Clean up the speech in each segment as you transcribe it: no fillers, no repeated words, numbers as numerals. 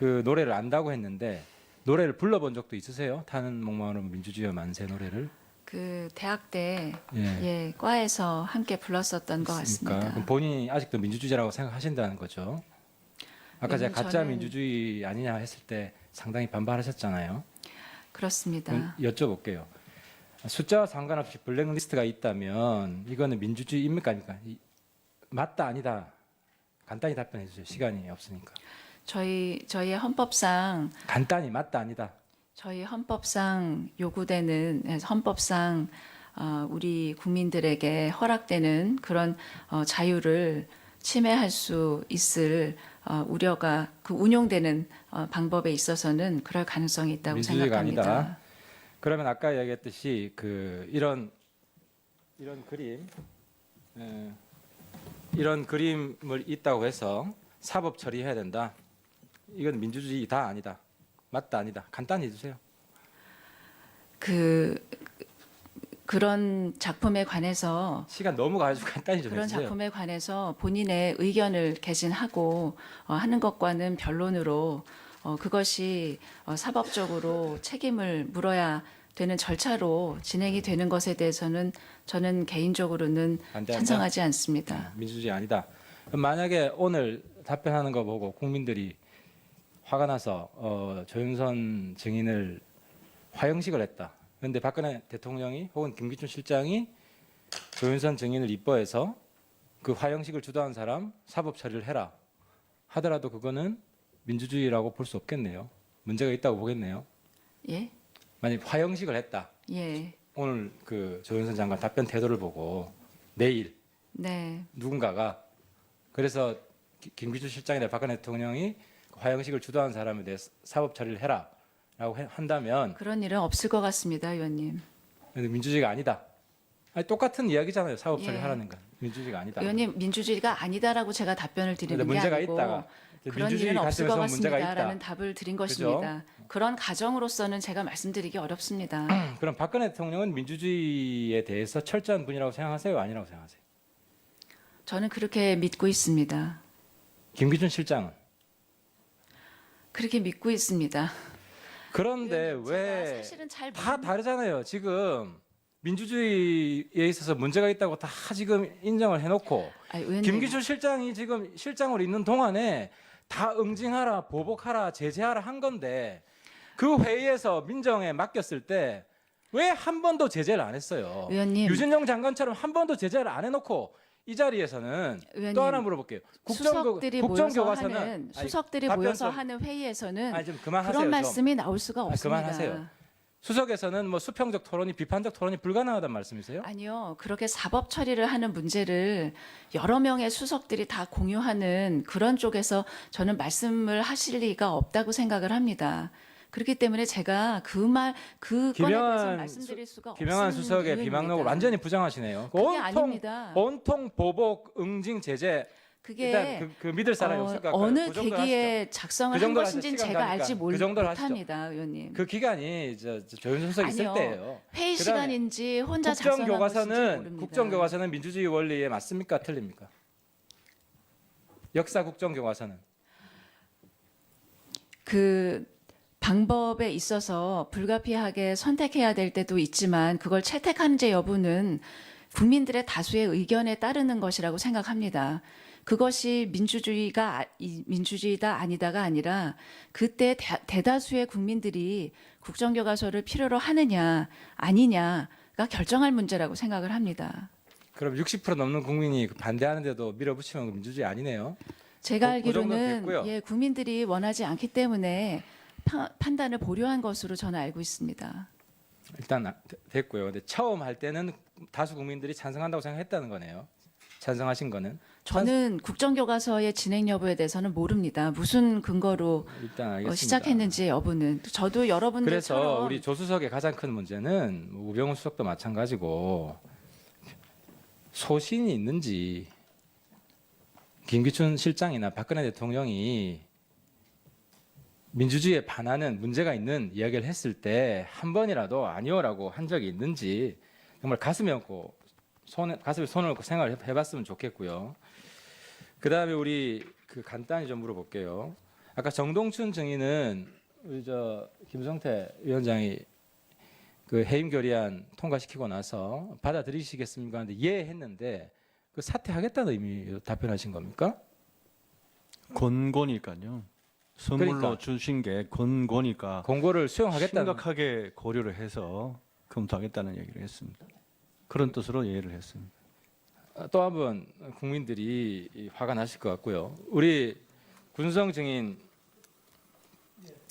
그 노래를 안다고 했는데 노래를 불러본 적도 있으세요? 타는 목마른 민주주의와 만세 노래를? 그 대학 때 예. 예, 과에서 함께 불렀었던 것 있습니까? 같습니다. 그럼 본인이 아직도 민주주의라고 생각하신다는 거죠? 아까 제가 가짜 저는- 민주주의 아니냐 했을 때 상당히 반발하셨잖아요. 그렇습니다. 그럼 여쭤볼게요. 숫자와 상관없이 블랙리스트가 있다면 이거는 민주주의입니까? 아닙니까? 맞다 아니다. 간단히 답변해 주세요. 시간이 없으니까. 저희의 헌법상 간단히 맞다 아니다. 저희 헌법상 요구되는 헌법상 우리 국민들에게 허락되는 그런 자유를 침해할 수 있을 우려가 그 운용되는 방법에 있어서는 그럴 가능성이 있다고 민주주의가 생각합니다. 아니다. 그러면 아까 이야기했듯이 이런 그림, 이런 그림을 있다고 해서 사법 처리해야 된다. 이건 민주주의다 아니다. 맞다 아니다. 간단히 해주세요. 그런 작품에 관해서 시간 너무 가지고 간단히 좀 그런 해주세요. 작품에 관해서 본인의 의견을 개진하고 하는 것과는 변론으로 그것이 사법적으로 책임을 물어야 되는 절차로 진행이 되는 것에 대해서는 저는 개인적으로는 반대한다? 찬성하지 않습니다. 민주주의 아니다. 그럼 만약에 오늘 답변하는 거 보고 국민들이 화가 나서 조윤선 증인을 화형식을 했다. 그런데 박근혜 대통령이 혹은 김기춘 실장이 조윤선 증인을 이뻐해서 그 화형식을 주도한 사람 사법 처리를 해라 하더라도 그거는 민주주의라고 볼 수 없겠네요. 문제가 있다고 보겠네요. 예? 만약 화형식을 했다. 예. 오늘 그 조윤선 장관 답변 태도를 보고 내일 네. 누군가가 그래서 김기춘 실장이나 박근혜 대통령이 화형식을 주도한 사람에 대해 사법 처리를 해라라고 한다면 그런 일은 없을 것 같습니다, 의원님. 민주주의가 아니다. 아니, 똑같은 이야기잖아요. 사법 예. 처리하라는 건 민주주의가 아니다. 의원님, 민주주의가 아니다라고 제가 답변을 드리는 근데 게 문제가 아니고 있다가 그런 민주주의 일은 없을 것 관점에서 문제가 같습니다라는 있다. 답을 드린 그죠? 것입니다. 그런 가정으로서는 제가 말씀드리기 어렵습니다. 그럼 박근혜 대통령은 민주주의에 대해서 철저한 분이라고 생각하세요? 아니라고 생각하세요? 저는 그렇게 믿고 있습니다. 김기춘 실장은? 그렇게 믿고 있습니다. 그런데 의원님, 제가 왜 사실은 잘 다 모르는- 다르잖아요. 지금 민주주의에 있어서 문제가 있다고 다 지금 인정을 해놓고 아니, 의원님, 김기춘 실장이 지금 실장으로 있는 동안에 다 응징하라, 보복하라, 제재하라 한 건데 그 회의에서 민정에 맡겼을 때 왜 한 번도 제재를 안 했어요? 의원님. 유진영 장관처럼 한 번도 제재를 안 해놓고 이 자리에서는 의원님, 또 하나 물어볼게요. 수석들이 국정교과서는 모여서 하는 아니, 수석들이 답변 모여서 좀- 하는 회의에서는 아니, 좀 그만하세요. 그런 좀. 말씀이 나올 수가 아니, 없습니다. 그만하세요. 수석에서는 뭐 수평적 토론이 비판적 토론이 불가능하다는 말씀이세요? 아니요, 그렇게 사법 처리를 하는 문제를 여러 명의 수석들이 다 공유하는 그런 쪽에서 저는 말씀을 하실 리가 없다고 생각을 합니다. 그렇기 때문에 제가 그건에 대해서 말씀드릴 수가 김영한 없는 수석의 이유입니다. 비망록을 완전히 부정하시네요. 그게 아닙니다. 온통 보복, 응징, 제재. 그게 일단 그 믿을 사람이 없을 것 같아요. 어느 그 정도로 계기에 하시죠. 작성을 그 한 정도로 것인지는 하시죠. 시간 제가 가니까. 알지 그 정도로 하시죠. 못합니다, 의원님. 그 기간이 조윤선 수석 있을 아니요, 때예요. 회의 그다음에 시간인지 혼자 작성한 것인지 모릅니다. 국정교과서는 민주주의 원리에 맞습니까? 틀립니까? 역사 국정교과서는 그 방법에 있어서 불가피하게 선택해야 될 때도 있지만 그걸 채택하는지 여부는 국민들의 다수의 의견에 따르는 것이라고 생각합니다. 그것이 민주주의다 아니다가 아니라 그때 대다수의 국민들이 국정교과서를 필요로 하느냐 아니냐가 결정할 문제라고 생각을 합니다. 그럼 60% 넘는 국민이 반대하는데도 밀어붙이면 그 민주주의 아니네요. 제가 그 정도는 알기로는 됐고요. 예, 국민들이 원하지 않기 때문에 판단을 보류한 것으로 저는 알고 있습니다. 일단 됐고요. 근데 처음 할 때는 다수 국민들이 찬성한다고 생각했다는 거네요. 찬성하신 거는 저는 국정교과서의 진행 여부에 대해서는 모릅니다. 무슨 근거로 일단 알겠습니다. 시작했는지 여부는 저도 그래서 여러분들처럼 우리 조수석의 가장 큰 문제는 우병우 수석도 마찬가지고 소신이 있는지 김기춘 실장이나 박근혜 대통령이 민주주의에 반하는 문제가 있는 이야기를 했을 때 한 번이라도 아니오라고 한 적이 있는지 정말 가슴에 얹고 가슴에 손을 얹고 생각을 해봤으면 좋겠고요. 그 다음에 우리 간단히 좀 물어볼게요. 아까 정동춘 증인은 우리 김성태 위원장이 그 해임 결의안 통과시키고 나서 받아들이시겠습니까? 하는데 예 했는데 그 사퇴하겠다는 의미로 답변하신 겁니까? 권고니까요. 선물로 그러니까. 주신 게 권고니까 공고를 수용하겠다는. 심각하게 고려를 해서 검토하겠다는 얘기를 했습니다. 그런 뜻으로 예의를 했습니다. 또 한 번 국민들이 화가 나실 것 같고요. 우리 군성 증인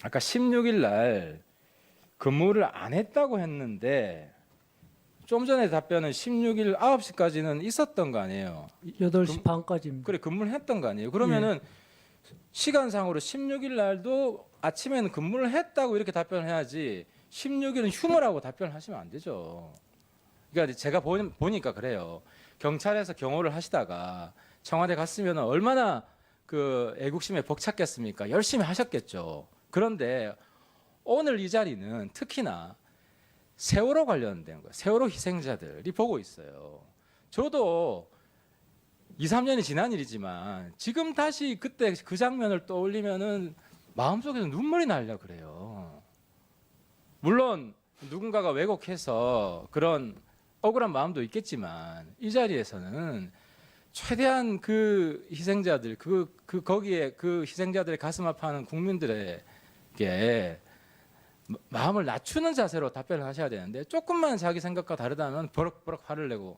아까 16일 날 근무를 안 했다고 했는데 좀 전에 답변은 16일 9시까지는 있었던 거 아니에요. 8시 반까지입니다. 그래 근무를 했던 거 아니에요. 그러면은 시간상으로 16일 날도 아침에는 근무를 했다고 이렇게 답변을 해야지 16일은 휴무라고 답변을 하시면 안 되죠. 그러니까 제가 보니까 그래요. 경찰에서 경호를 하시다가 청와대 갔으면 얼마나 그 애국심에 벅찼겠습니까? 열심히 하셨겠죠. 그런데 오늘 이 자리는 특히나 세월호 관련된 거예요. 세월호 희생자들이 보고 있어요. 저도 2, 3년이 지난 일이지만 지금 다시 그때 그 장면을 떠올리면은 마음속에서 눈물이 나려고 그래요. 물론 누군가가 왜곡해서 그런 억울한 마음도 있겠지만 이 자리에서는 최대한 그 희생자들 거기에 그 희생자들의 가슴 아파하는 국민들에게 마음을 낮추는 자세로 답변을 하셔야 되는데 조금만 자기 생각과 다르다면 버럭버럭 화를 내고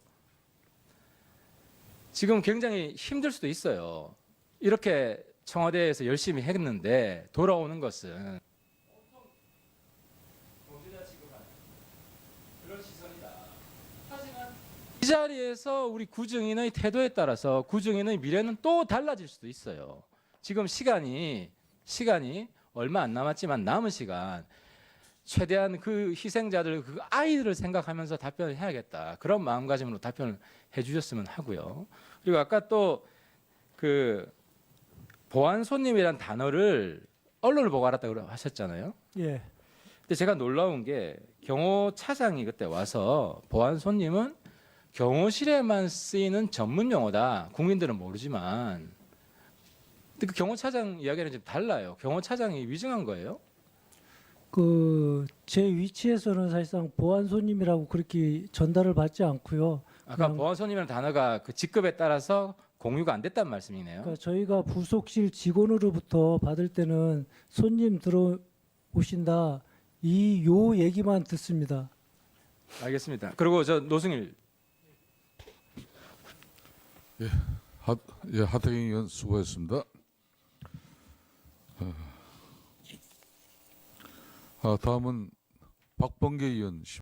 지금 굉장히 힘들 수도 있어요. 이렇게 청와대에서 열심히 했는데 돌아오는 것은 이 자리에서 우리 구증인의 태도에 따라서 구증인의 미래는 또 달라질 수도 있어요. 지금 시간이 얼마 안 남았지만 남은 시간 최대한 그 희생자들 그 아이들을 생각하면서 답변을 해야겠다. 그런 마음가짐으로 답변을 해주셨으면 하고요. 그리고 아까 또 그 보안 손님이란 단어를 언론을 보고 알았다고 하셨잖아요. 예. 근데 제가 놀라운 게 경호차장이 그때 와서 보안 손님은 경호실에만 쓰이는 전문 용어다. 국민들은 모르지만. 근데 그 경호차장 이야기는 좀 달라요. 경호차장이 위증한 거예요? 제 위치에서는 사실상 보안 손님이라고 그렇게 전달을 받지 않고요. 아까 그냥- 보안 손님이라는 단어가 그 직급에 따라서 공유가 안 됐단 말씀이네요. 그러니까 저희가 부속실 직원으로부터 받을 때는 손님 들어오신다 요 얘기만 듣습니다. 알겠습니다. 그리고 저 노승일 하태경 의원 수고했습니다. 다음은 박범계 의원.